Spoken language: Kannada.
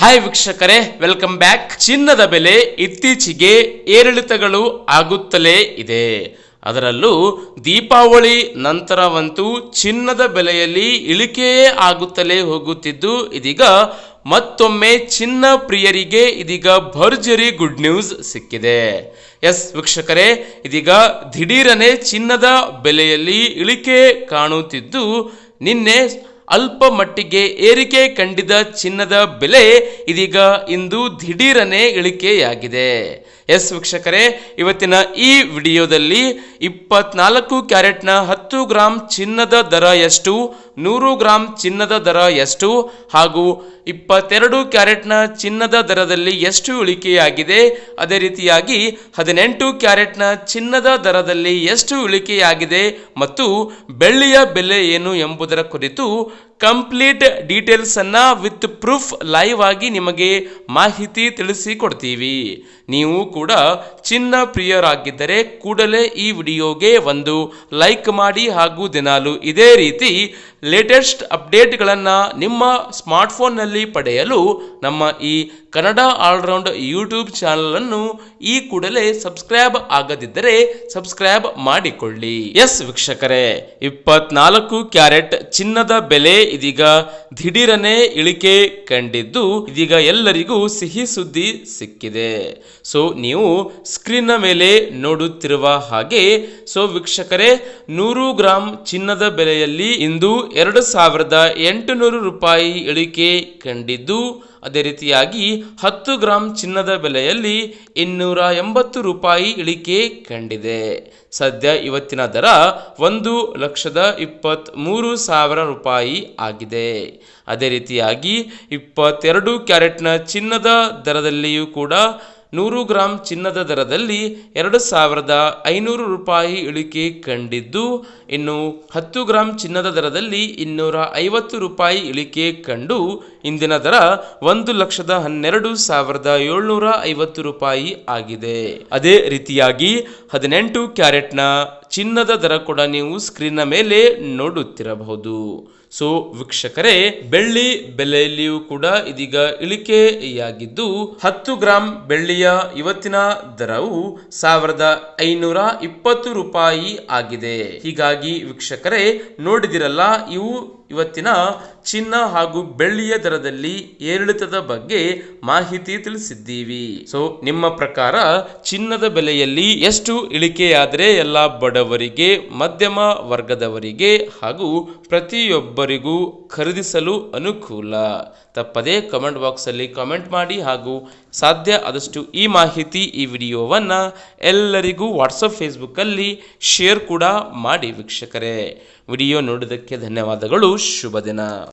ಹಾಯ್ ವೀಕ್ಷಕರೇ, ವೆಲ್ಕಮ್ ಬ್ಯಾಕ್. ಚಿನ್ನದ ಬೆಲೆ ಇತ್ತೀಚೆಗೆ ಏರಿಳಿತಗಳು ಆಗುತ್ತಲೇ ಇದೆ. ಅದರಲ್ಲೂ ದೀಪಾವಳಿ ನಂತರವಂತೂ ಚಿನ್ನದ ಬೆಲೆಯಲ್ಲಿ ಇಳಿಕೆಯೇ ಆಗುತ್ತಲೇ ಹೋಗುತ್ತಿದ್ದು, ಇದೀಗ ಮತ್ತೊಮ್ಮೆ ಚಿನ್ನ ಪ್ರಿಯರಿಗೆ ಇದೀಗ ಭರ್ಜರಿ ಗುಡ್ ನ್ಯೂಸ್ ಸಿಕ್ಕಿದೆ. ಎಸ್ ವೀಕ್ಷಕರೇ, ಇದೀಗ ದಿಢೀರನೆ ಚಿನ್ನದ ಬೆಲೆಯಲ್ಲಿ ಇಳಿಕೆ ಕಾಣುತ್ತಿದ್ದು, ನಿನ್ನೆ ಅಲ್ಪ ಮಟ್ಟಿಗೆ ಏರಿಕೆ ಕಂಡಿದ್ದ ಚಿನ್ನದ ಬೆಲೆ ಇದೀಗ ಇಂದು ದಿಢೀರನೆ ಇಳಿಕೆಯಾಗಿದೆ. ಎಸ್ ವೀಕ್ಷಕರೇ, ಇವತ್ತಿನ ಈ ವಿಡಿಯೋದಲ್ಲಿ 24 ಕ್ಯಾರೆಟ್ನ 10 ಗ್ರಾಂ ಚಿನ್ನದ ದರ ಎಷ್ಟು, 100 ಗ್ರಾಂ ಚಿನ್ನದ ದರ ಎಷ್ಟು ಹಾಗೂ 22 ಕ್ಯಾರೆಟ್ನ ಚಿನ್ನದ ದರದಲ್ಲಿ ಎಷ್ಟು ಇಳಿಕೆಯಾಗಿದೆ, ಅದೇ ರೀತಿಯಾಗಿ 18 ಕ್ಯಾರೆಟ್ನ ಚಿನ್ನದ ದರದಲ್ಲಿ ಎಷ್ಟು ಇಳಿಕೆಯಾಗಿದೆ ಮತ್ತು ಬೆಳ್ಳಿಯ ಬೆಲೆ ಏನು ಎಂಬುದರ ಕುರಿತು ಕಂಪ್ಲೀಟ್ ಡೀಟೇಲ್ಸ್ ಅನ್ನ ವಿತ್ ಪ್ರೂಫ್ ಲೈವ್ ಆಗಿ ನಿಮಗೆ ಮಾಹಿತಿ ತಿಳಿಸಿಕೊಡ್ತೀವಿ. ನೀವು ಕೂಡ ಚಿನ್ನ ಪ್ರಿಯರಾಗಿದ್ದರೆ ಕೂಡಲೇ ಈ ವಿಡಿಯೋಗೆ ಒಂದು ಲೈಕ್ ಮಾಡಿ ಹಾಗೂ ದಿನಾಲು ಇದೇ ರೀತಿ ಲೇಟೆಸ್ಟ್ ಅಪ್ಡೇಟ್ಗಳನ್ನು ನಿಮ್ಮ ಸ್ಮಾರ್ಟ್ಫೋನ್ನಲ್ಲಿ ಪಡೆಯಲು ನಮ್ಮ ಈ ಕನ್ನಡ ಆಲ್ರೌಂಡ್ ಯೂಟ್ಯೂಬ್ ಚಾನಲನ್ನು ಈ ಕೂಡಲೇ ಸಬ್ಸ್ಕ್ರೈಬ್ ಆಗದಿದ್ದರೆ ಸಬ್ಸ್ಕ್ರೈಬ್ ಮಾಡಿಕೊಳ್ಳಿ. ಎಸ್ ವೀಕ್ಷಕರೇ, 24 ಕ್ಯಾರೆಟ್ ಚಿನ್ನದ ಬೆಲೆ ಇದೀಗ ದಿಢೀರನೆ ಇಳಿಕೆ ಕಂಡಿದ್ದು, ಇದೀಗ ಎಲ್ಲರಿಗೂ ಸಿಹಿ ಸುದ್ದಿ ಸಿಕ್ಕಿದೆ. ಸೊ ನೀವು ಸ್ಕ್ರೀನ್ನ ಮೇಲೆ ನೋಡುತ್ತಿರುವ ಹಾಗೆ, ಸೊ ವೀಕ್ಷಕರೇ, 100 ಗ್ರಾಂ ಚಿನ್ನದ ಬೆಲೆಯಲ್ಲಿ ಇಂದು 2800 ರೂಪಾಯಿ ಇಳಿಕೆ ಕಂಡಿದ್ದು, ಅದೇ ರೀತಿಯಾಗಿ 10 ಗ್ರಾಂ ಚಿನ್ನದ ಬೆಲೆಯಲ್ಲಿ 280 ರೂಪಾಯಿ ಇಳಿಕೆ ಕಂಡಿದೆ. ಸದ್ಯ ಇವತ್ತಿನ ದರ 1,23,000 ರೂಪಾಯಿ ಆಗಿದೆ. ಅದೇ ರೀತಿಯಾಗಿ 22 ಕ್ಯಾರೆಟ್ನ ಚಿನ್ನದ ದರದಲ್ಲಿಯೂ ಕೂಡ 100 ಗ್ರಾಂ ಚಿನ್ನದ ದರದಲ್ಲಿ 2,500 ರೂಪಾಯಿ ಇಳಿಕೆ ಕಂಡಿದ್ದು, ಇನ್ನು 10 ಗ್ರಾಂ ಚಿನ್ನದ ದರದಲ್ಲಿ 250 ರೂಪಾಯಿ ಇಳಿಕೆ ಕಂಡು ಇಂದಿನ ದರ 1,12,750 ರೂಪಾಯಿ ಆಗಿದೆ. ಅದೇ ರೀತಿಯಾಗಿ 18 ಕ್ಯಾರೆಟ್ನ ಚಿನ್ನದ ದರ ಕೂಡ ನೀವು ಸ್ಕ್ರೀನ್ನ ಮೇಲೆ ನೋಡುತ್ತಿರಬಹುದು. ಸೊ ವೀಕ್ಷಕರೇ, ಬೆಳ್ಳಿ ಬೆಲೆಯಲ್ಲಿಯೂ ಕೂಡ ಇದೀಗ ಇಳಿಕೆಯಾಗಿದ್ದು, 10 ಗ್ರಾಂ ಬೆಳ್ಳಿಯ ಇವತ್ತಿನ ದರವು 1,520 ರೂಪಾಯಿ ಆಗಿದೆ. ಹೀಗಾಗಿ ವೀಕ್ಷಕರೇ, ನೋಡಿದಿರಲ್ಲ, ಇವು ಇವತ್ತಿನ ಚಿನ್ನ ಹಾಗೂ ಬೆಳ್ಳಿಯ ದರದಲ್ಲಿ ಏರಿಳಿತದ ಬಗ್ಗೆ ಮಾಹಿತಿ ತಿಳಿಸಿದ್ದೀವಿ. ಸೊ ನಿಮ್ಮ ಪ್ರಕಾರ ಚಿನ್ನದ ಬೆಲೆಯಲ್ಲಿ ಎಷ್ಟು ಇಳಿಕೆಯಾದರೆ ಎಲ್ಲ ಬಡವರಿಗೆ, ಮಧ್ಯಮ ವರ್ಗದವರಿಗೆ ಹಾಗೂ ಪ್ರತಿಯೊಬ್ಬರಿಗೂ ಖರೀದಿಸಲು ಅನುಕೂಲ? ತಪ್ಪದೇ ಕಮೆಂಟ್ ಬಾಕ್ಸಲ್ಲಿ ಕಾಮೆಂಟ್ ಮಾಡಿ ಹಾಗೂ ಸಾಧ್ಯ ಆದಷ್ಟು ಈ ಮಾಹಿತಿ, ಈ ವಿಡಿಯೋವನ್ನು ಎಲ್ಲರಿಗೂ ವಾಟ್ಸಪ್, ಫೇಸ್ಬುಕ್ಕಲ್ಲಿ ಶೇರ್ ಕೂಡ ಮಾಡಿ. ವೀಕ್ಷಕರೇ, ವಿಡಿಯೋ ನೋಡೋದಕ್ಕೆ ಧನ್ಯವಾದಗಳು. ಶುಭ ದಿನ.